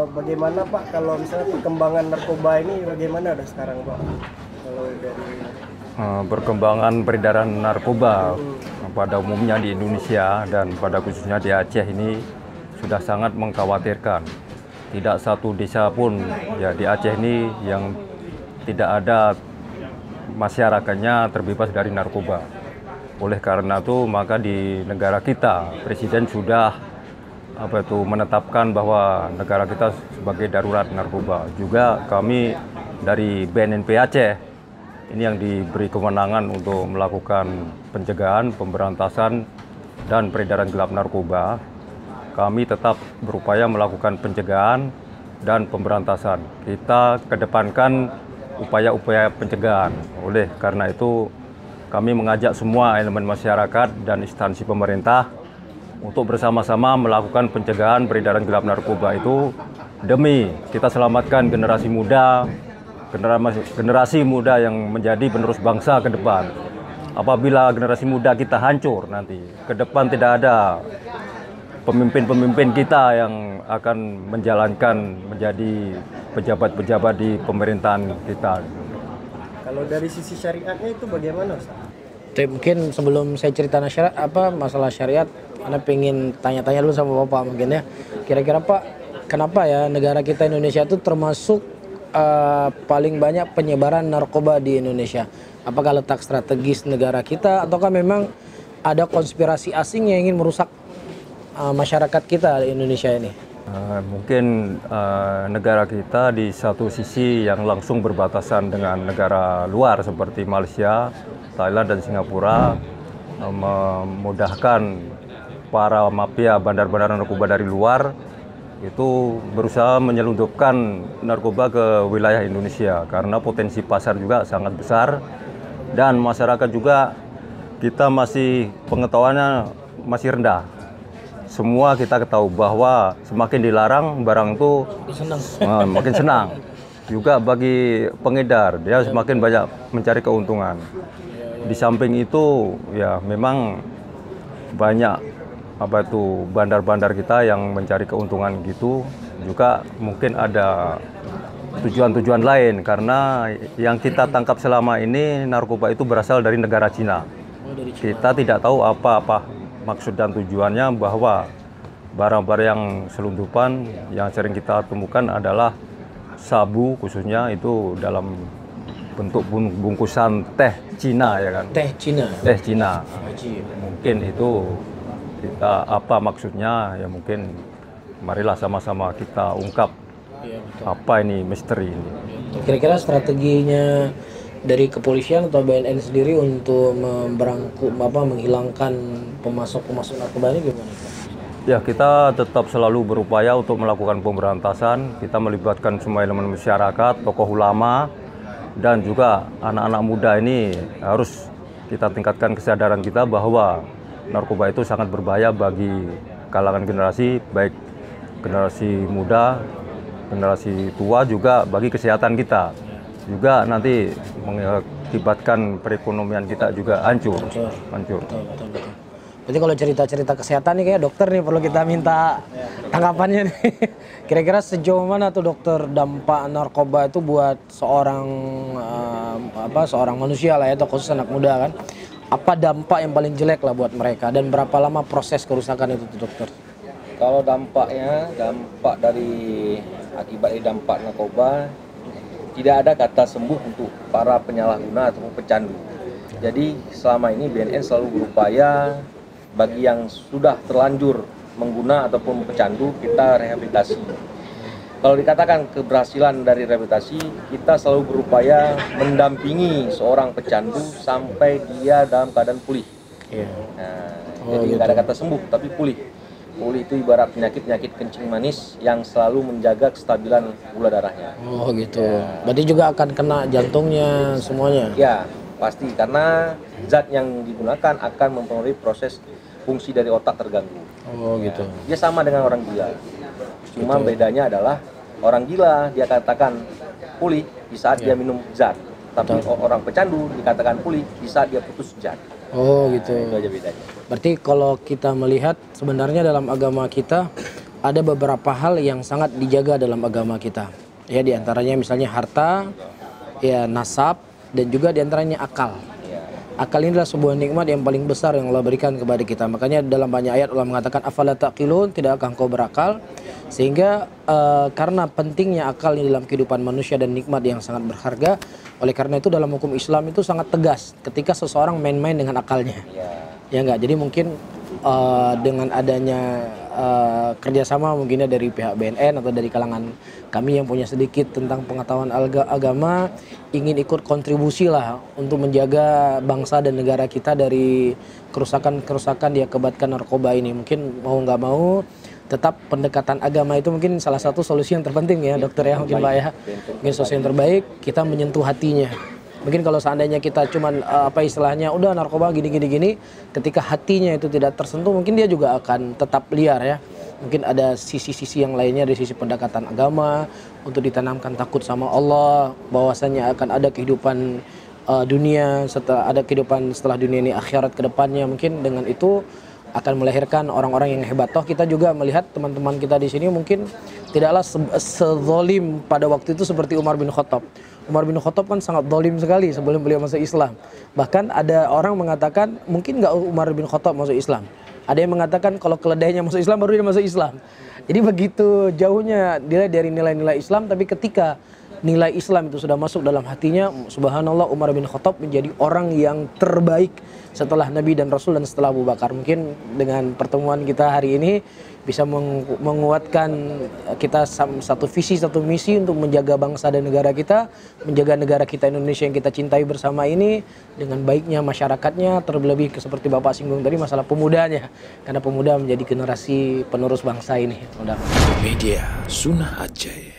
bagaimana Pak kalau misalnya perkembangan narkoba ini bagaimana udah sekarang Pak? Kalau dari Perkembangan peredaran narkoba pada umumnya di Indonesia dan pada khususnya di Aceh ini sudah sangat mengkhawatirkan. Tidak satu desa pun ya di Aceh ini yang tidak ada masyarakatnya terbebas dari narkoba. Oleh karena itu maka di negara kita Presiden sudah menetapkan bahwa negara kita sebagai darurat narkoba. Juga kami dari BNNP Aceh ini yang diberi kewenangan untuk melakukan pencegahan, pemberantasan dan peredaran gelap narkoba. Kami tetap berupaya melakukan pencegahan dan pemberantasan. Kita kedepankan upaya-upaya pencegahan. Oleh karena itu kami mengajak semua elemen masyarakat dan instansi pemerintah untuk bersama-sama melakukan pencegahan peredaran gelap narkoba itu demi kita selamatkan generasi muda yang menjadi penerus bangsa ke depan. Apabila generasi muda kita hancur nanti, ke depan tidak ada pemimpin-pemimpin kita yang akan menjalankan menjadi pejabat-pejabat di pemerintahan kita. kalau dari sisi syariatnya itu bagaimana Ustaz? Mungkin sebelum saya cerita masalah syariat, Anda pengen tanya-tanya dulu sama Bapak mungkin ya. Kira-kira Pak, kenapa ya negara kita Indonesia itu termasuk paling banyak penyebaran narkoba di Indonesia? Apakah letak strategis negara kita ataukah memang ada konspirasi asing yang ingin merusak masyarakat kita di Indonesia ini? Mungkin negara kita di satu sisi yang langsung berbatasan dengan negara luar seperti Malaysia, Thailand dan Singapura memudahkan para mafia bandar-bandar narkoba dari luar itu berusaha menyelundupkan narkoba ke wilayah Indonesia karena potensi pasar juga sangat besar dan masyarakat juga kita masih pengetahuannya masih rendah. Semua kita ketahui bahwa semakin dilarang barang itu makin senang. Juga bagi pengedar dia semakin banyak mencari keuntungan. Di samping itu ya memang banyak bandar-bandar kita yang mencari keuntungan gitu. Juga mungkin ada tujuan-tujuan lain karena yang kita tangkap selama ini narkoba itu berasal dari negara Cina. Kita tidak tahu apa maksud dan tujuannya, bahwa barang-barang yang selundupan yang sering kita temukan adalah sabu, khususnya itu dalam bentuk bungkusan teh Cina ya kan. Teh Cina. Teh Cina. Mungkin itu kita apa maksudnya ya, mungkin marilah sama-sama kita ungkap apa ini misteri ini. Kira-kira strateginya dari kepolisian atau BNN sendiri untuk menghilangkan pemasok narkoba ini gimana? Ya, kita tetap selalu berupaya untuk melakukan pemberantasan. Kita melibatkan semua elemen masyarakat, tokoh ulama, dan juga anak-anak muda ini harus kita tingkatkan kesadaran kita bahwa narkoba itu sangat berbahaya bagi kalangan generasi, baik generasi muda, generasi tua, juga bagi kesehatan kita. Juga nanti mengakibatkan perekonomian kita juga hancur. Betul. Berarti kalau cerita-cerita kesehatan nih kayak dokter nih perlu kita minta tanggapannya nih. Kira-kira sejauh mana tuh dokter dampak narkoba itu buat seorang manusia lah ya, atau khusus anak muda kan? Apa dampak yang paling jelek lah buat mereka dan berapa lama proses kerusakan itu tuh dokter? Kalau dampak dari akibat dampak narkoba, tidak ada kata sembuh untuk para penyalahguna ataupun pecandu. Jadi selama ini BNN selalu berupaya bagi yang sudah terlanjur mengguna ataupun pecandu, kita rehabilitasi. Kalau dikatakan keberhasilan dari rehabilitasi, kita selalu berupaya mendampingi seorang pecandu sampai dia dalam keadaan pulih. Jadi tidak ada kata sembuh, tapi pulih. Pulih itu ibarat penyakit kencing manis yang selalu menjaga kestabilan gula darahnya. Oh gitu. Berarti juga akan kena jantungnya semuanya? Ya, pasti. Karena zat yang digunakan akan mempengaruhi proses fungsi dari otak terganggu. Oh gitu. Dia sama dengan orang gila. Cuma bedanya adalah orang gila dia katakan pulih di saat dia minum zat. Tapi orang pecandu dikatakan pulih di saat dia putus zat. Oh gitu. Itu aja bedanya. Berarti kalau kita melihat sebenarnya dalam agama kita ada beberapa hal yang sangat dijaga dalam agama kita. Ya, diantaranya misalnya harta, ya nasab, dan juga diantaranya akal. Akal ini adalah sebuah nikmat yang paling besar yang Allah berikan kepada kita. Makanya dalam banyak ayat Allah mengatakan afala taqilun, tidakkah engkau berakal? Sehingga karena pentingnya akal ini dalam kehidupan manusia dan nikmat yang sangat berharga, oleh karena itu dalam hukum Islam itu sangat tegas ketika seseorang main-main dengan akalnya. Ya enggak, jadi mungkin dengan adanya kerjasama mungkinnya dari pihak BNN atau dari kalangan kami yang punya sedikit tentang pengetahuan agama, ingin ikut kontribusi lah untuk menjaga bangsa dan negara kita dari kerusakan-kerusakan diakibatkan narkoba ini. Mungkin mau nggak mau tetap pendekatan agama itu mungkin salah satu solusi yang terpenting ya dokter ya, mungkin Pak ya, mungkin solusi yang terbaik, kita menyentuh hatinya. Mungkin kalau seandainya kita cuman apa istilahnya udah narkoba gini, ketika hatinya itu tidak tersentuh, mungkin dia juga akan tetap liar ya. Mungkin ada sisi-sisi yang lainnya dari sisi pendekatan agama untuk ditanamkan takut sama Allah, bahwasanya akan ada kehidupan dunia setelah dunia ini, akhirat ke depannya. Mungkin dengan itu akan melahirkan orang-orang yang hebat. Toh kita juga melihat teman-teman kita di sini mungkin tidaklah sezolim pada waktu itu seperti Umar bin Khattab. Umar bin Khattab kan sangat zalim sekali sebelum beliau masuk Islam. Bahkan ada orang mengatakan mungkin nggak Umar bin Khattab masuk Islam. Ada yang mengatakan kalau keledainya masuk Islam baru dia masuk Islam. Jadi begitu jauhnya dia dari nilai-nilai Islam, tapi ketika nilai Islam itu sudah masuk dalam hatinya, subhanallah, Umar bin Khattab menjadi orang yang terbaik setelah Nabi dan Rasul dan setelah Abu Bakar. Mungkin dengan pertemuan kita hari ini bisa menguatkan kita satu visi, satu misi untuk menjaga bangsa dan negara kita, menjaga negara kita Indonesia yang kita cintai bersama ini dengan baiknya masyarakatnya, terlebih seperti Bapak singgung tadi masalah pemudanya, karena pemuda menjadi generasi penerus bangsa ini. Media Sunnah Aceh.